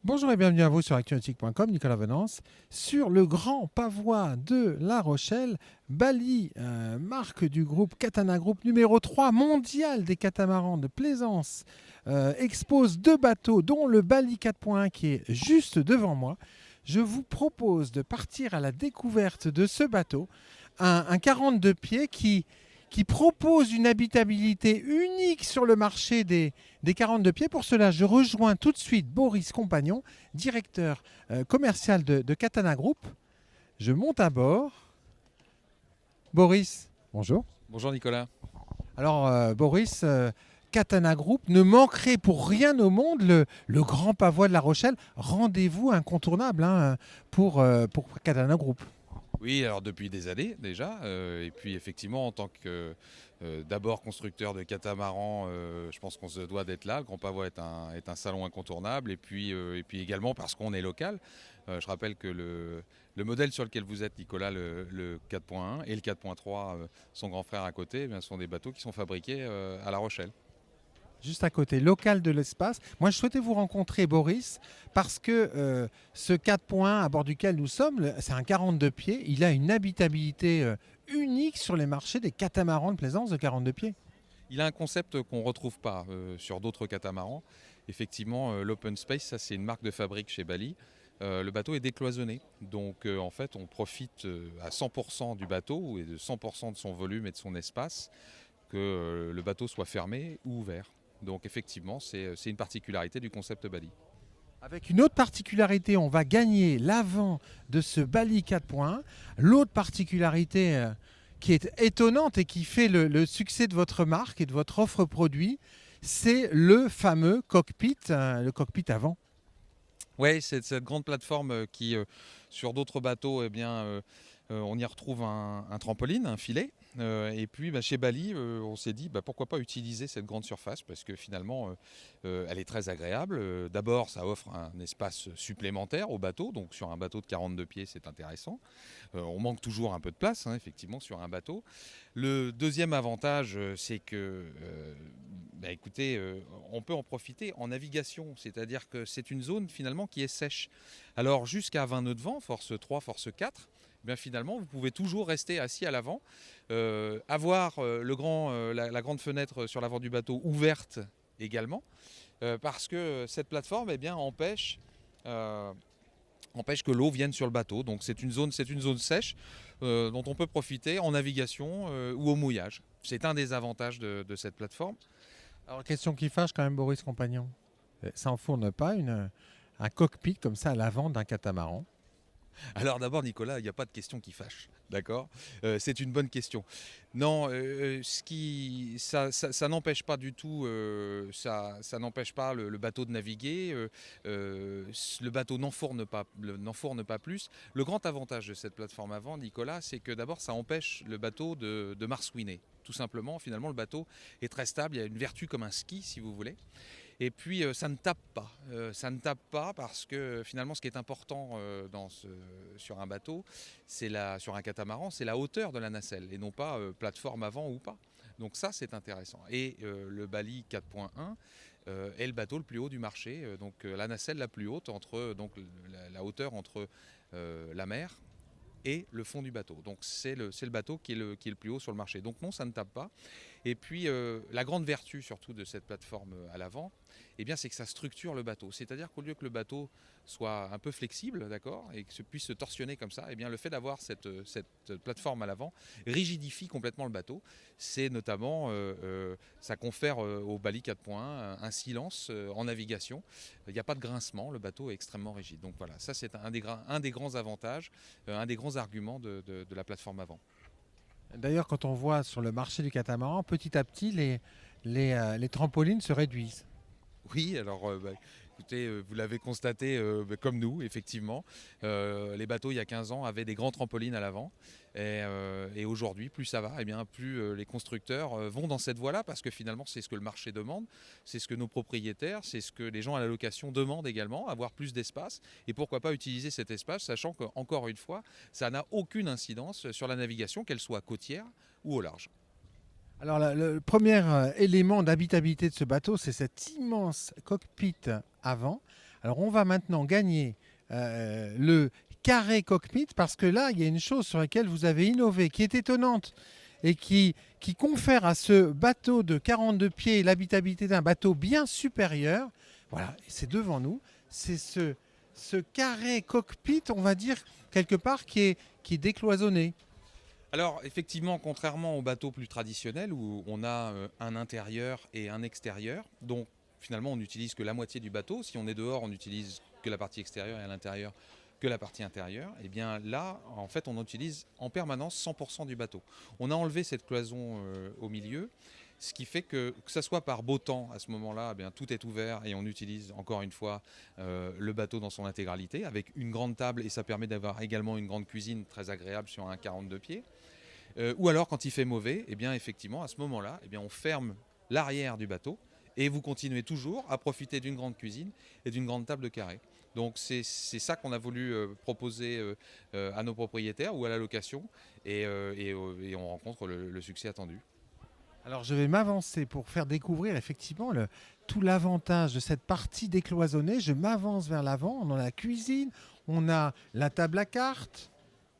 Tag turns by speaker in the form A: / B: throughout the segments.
A: Bonjour et bienvenue à vous sur actunautique.com, Nicolas Venance. Sur le grand pavois de La Rochelle, Bali, marque du groupe Katana Group numéro 3 mondial des catamarans de plaisance, expose deux bateaux, dont le Bali 4.1 qui est juste devant moi. Je vous propose de partir à la découverte de ce bateau, un 42 pieds qui propose une habitabilité unique sur le marché des 42 pieds. Pour cela, je rejoins tout de suite Boris Compagnon, directeur commercial de Katana Group. Je monte à bord. Boris, bonjour.
B: Bonjour Nicolas.
A: Alors, Boris, Katana Group ne manquerait pour rien au monde le grand pavois de La Rochelle. Rendez-vous incontournable pour Katana Group.
B: Oui, alors depuis des années déjà, et puis effectivement en tant que d'abord constructeur de catamarans, je pense qu'on se doit d'être là. Le Grand Pavois est un salon incontournable, et puis également parce qu'on est local. Je rappelle que le modèle sur lequel vous êtes, Nicolas, le 4.1 et le 4.3, son grand frère à côté, eh bien, sont des bateaux qui sont fabriqués à La Rochelle.
A: Juste à côté, local de l'espace. Moi, je souhaitais vous rencontrer, Boris, parce que ce 4.1 à bord duquel nous sommes, c'est un 42 pieds. Il a une habitabilité unique sur les marchés des catamarans de plaisance de 42 pieds.
B: Il a un concept qu'on ne retrouve pas sur d'autres catamarans. Effectivement, l'open space, ça c'est une marque de fabrique chez Bali. Le bateau est décloisonné, donc en fait on profite à 100% du bateau et de 100% de son volume et de son espace, que le bateau soit fermé ou ouvert. Donc effectivement c'est une particularité du concept Bali.
A: Avec une autre particularité, on va gagner l'avant de ce Bali 4.1. L'autre particularité qui est étonnante et qui fait le succès de votre marque et de votre offre produit, c'est le fameux cockpit, le cockpit avant.
B: Oui, c'est cette grande plateforme qui, sur d'autres bateaux, eh bien, on y retrouve un trampoline, un filet. Et puis bah, chez Bali, on s'est dit bah, pourquoi pas utiliser cette grande surface parce que finalement elle est très agréable. D'abord, ça offre un espace supplémentaire au bateau. Donc sur un bateau de 42 pieds, c'est intéressant. On manque toujours un peu de place, hein, effectivement, sur un bateau. Le deuxième avantage, c'est que bah, écoutez, on peut en profiter en navigation, c'est-à-dire que c'est une zone finalement qui est sèche. Alors jusqu'à 20 nœuds de vent, force 3, force 4, eh bien, finalement vous pouvez toujours rester assis à l'avant, avoir la grande fenêtre sur l'avant du bateau ouverte également, parce que cette plateforme eh bien, empêche que l'eau vienne sur le bateau. Donc c'est une zone sèche dont on peut profiter en navigation ou au mouillage. C'est un des avantages de cette plateforme.
A: Alors, question qui fâche quand même, Boris Compagnon. Ça enfourne pas un cockpit comme ça à l'avant d'un catamaran?
B: Alors d'abord, Nicolas, il n'y a pas de question qui fâche, d'accord. C'est une bonne question. Non, ça n'empêche pas du tout, ça n'empêche pas le bateau de naviguer. Le bateau n'enfourne pas plus. Le grand avantage de cette plateforme avant, Nicolas, c'est que d'abord, ça empêche le bateau de marsouiner. Tout simplement, finalement, le bateau est très stable. Il y a une vertu comme un ski, si vous voulez. Et puis ça ne tape pas. Ça ne tape pas parce que finalement ce qui est important sur un bateau, sur un catamaran, c'est la hauteur de la nacelle et non pas plateforme avant ou pas. Donc ça c'est intéressant. Et le Bali 4.1 est le bateau le plus haut du marché. Donc la nacelle la plus haute entre donc la hauteur entre la mer et le fond du bateau. Donc c'est le bateau qui est le plus haut sur le marché. Donc non, ça ne tape pas. Et puis la grande vertu surtout de cette plateforme à l'avant, eh bien, c'est que ça structure le bateau. C'est-à-dire qu'au lieu que le bateau soit un peu flexible, d'accord, et que puisse se torsionner comme ça, eh bien, le fait d'avoir cette plateforme à l'avant rigidifie complètement le bateau. C'est notamment, ça confère au Bali 4.1 un silence en navigation. Il n'y a pas de grincement, le bateau est extrêmement rigide. Donc voilà, ça c'est un des grands avantages, un des grands arguments de la plateforme avant.
A: D'ailleurs, quand on voit sur le marché du catamaran, petit à petit, les trampolines se réduisent.
B: Oui, alors bah, écoutez, vous l'avez constaté bah, comme nous, effectivement. Les bateaux, il y a 15 ans, avaient des grands trampolines à l'avant. Et aujourd'hui, plus ça va, et bien, plus les constructeurs vont dans cette voie-là, parce que finalement, c'est ce que le marché demande, c'est ce que nos propriétaires, c'est ce que les gens à la location demandent également, avoir plus d'espace. Et pourquoi pas utiliser cet espace, sachant qu'encore une fois, ça n'a aucune incidence sur la navigation, qu'elle soit côtière ou au large.
A: Alors, le premier élément d'habitabilité de ce bateau, c'est cet immense cockpit avant. Alors on va maintenant gagner le carré cockpit parce que là, il y a une chose sur laquelle vous avez innové qui est étonnante et qui confère à ce bateau de 42 pieds l'habitabilité d'un bateau bien supérieur. Voilà, et c'est devant nous. C'est ce carré cockpit, on va dire, quelque part, qui est décloisonné.
B: Alors effectivement, contrairement aux bateaux plus traditionnels où on a un intérieur et un extérieur, donc finalement on n'utilise que la moitié du bateau. Si on est dehors, on n'utilise que la partie extérieure et à l'intérieur que la partie intérieure. Et bien là, en fait, on utilise en permanence 100% du bateau. On a enlevé cette cloison au milieu, ce qui fait que ça soit par beau temps, à ce moment-là, eh bien, tout est ouvert et on utilise encore une fois le bateau dans son intégralité avec une grande table et ça permet d'avoir également une grande cuisine très agréable sur un 42 pieds. Ou alors quand il fait mauvais, eh bien effectivement à ce moment-là, eh bien, on ferme l'arrière du bateau et vous continuez toujours à profiter d'une grande cuisine et d'une grande table de carré. Donc c'est ça qu'on a voulu proposer à nos propriétaires ou à la location et on rencontre le succès attendu.
A: Alors je vais m'avancer pour faire découvrir effectivement tout l'avantage de cette partie décloisonnée. Je m'avance vers l'avant, on a la cuisine, on a la table à cartes,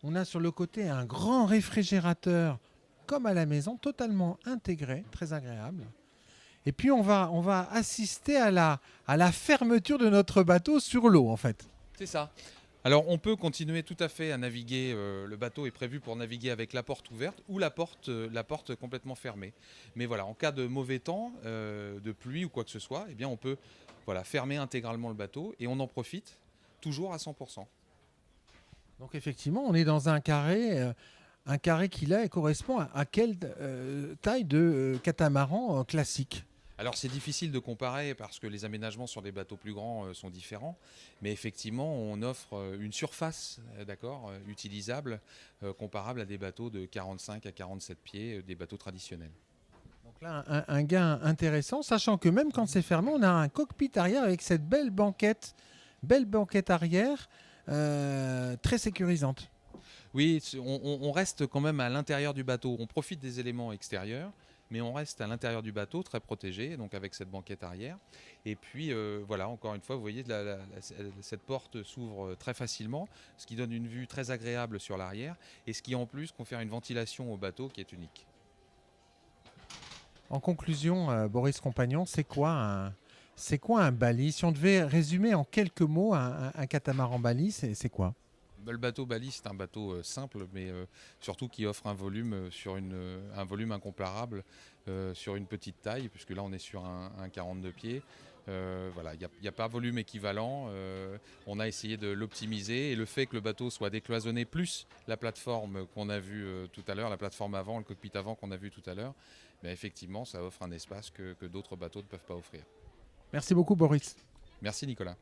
A: on a sur le côté un grand réfrigérateur comme à la maison, totalement intégré, très agréable. Et puis on va assister à la fermeture de notre bateau sur l'eau en fait.
B: C'est ça. Alors on peut continuer tout à fait à naviguer, le bateau est prévu pour naviguer avec la porte ouverte ou la porte complètement fermée. Mais voilà, en cas de mauvais temps, de pluie ou quoi que ce soit, eh bien on peut voilà, fermer intégralement le bateau et on en profite toujours à 100%.
A: Donc effectivement, on est dans un carré qui là correspond à quelle taille de catamaran classique?
B: Alors c'est difficile de comparer parce que les aménagements sur des bateaux plus grands sont différents, mais effectivement on offre une surface d'accord, utilisable comparable à des bateaux de 45 à 47 pieds, des bateaux traditionnels.
A: Donc là, un gain intéressant, sachant que même quand c'est fermé, on a un cockpit arrière avec cette belle banquette arrière, très sécurisante.
B: Oui, on reste quand même à l'intérieur du bateau, on profite des éléments extérieurs, mais on reste à l'intérieur du bateau très protégé, donc avec cette banquette arrière. Et puis voilà, encore une fois, vous voyez, cette porte s'ouvre très facilement, ce qui donne une vue très agréable sur l'arrière, et ce qui en plus confère une ventilation au bateau qui est unique.
A: En conclusion, Boris Compagnon, c'est quoi un Bali? Si on devait résumer en quelques mots un catamaran Bali, c'est quoi?
B: Le bateau Bali, c'est un bateau simple, mais surtout qui offre un volume, un volume incomparable sur une petite taille, puisque là on est sur un 42 pieds. Voilà, il n'y a pas volume équivalent. On a essayé de l'optimiser et le fait que le bateau soit décloisonné plus la plateforme qu'on a vue tout à l'heure, la plateforme avant, le cockpit avant qu'on a vu tout à l'heure, ben effectivement ça offre un espace que d'autres bateaux ne peuvent pas offrir.
A: Merci beaucoup, Boris.
B: Merci Nicolas.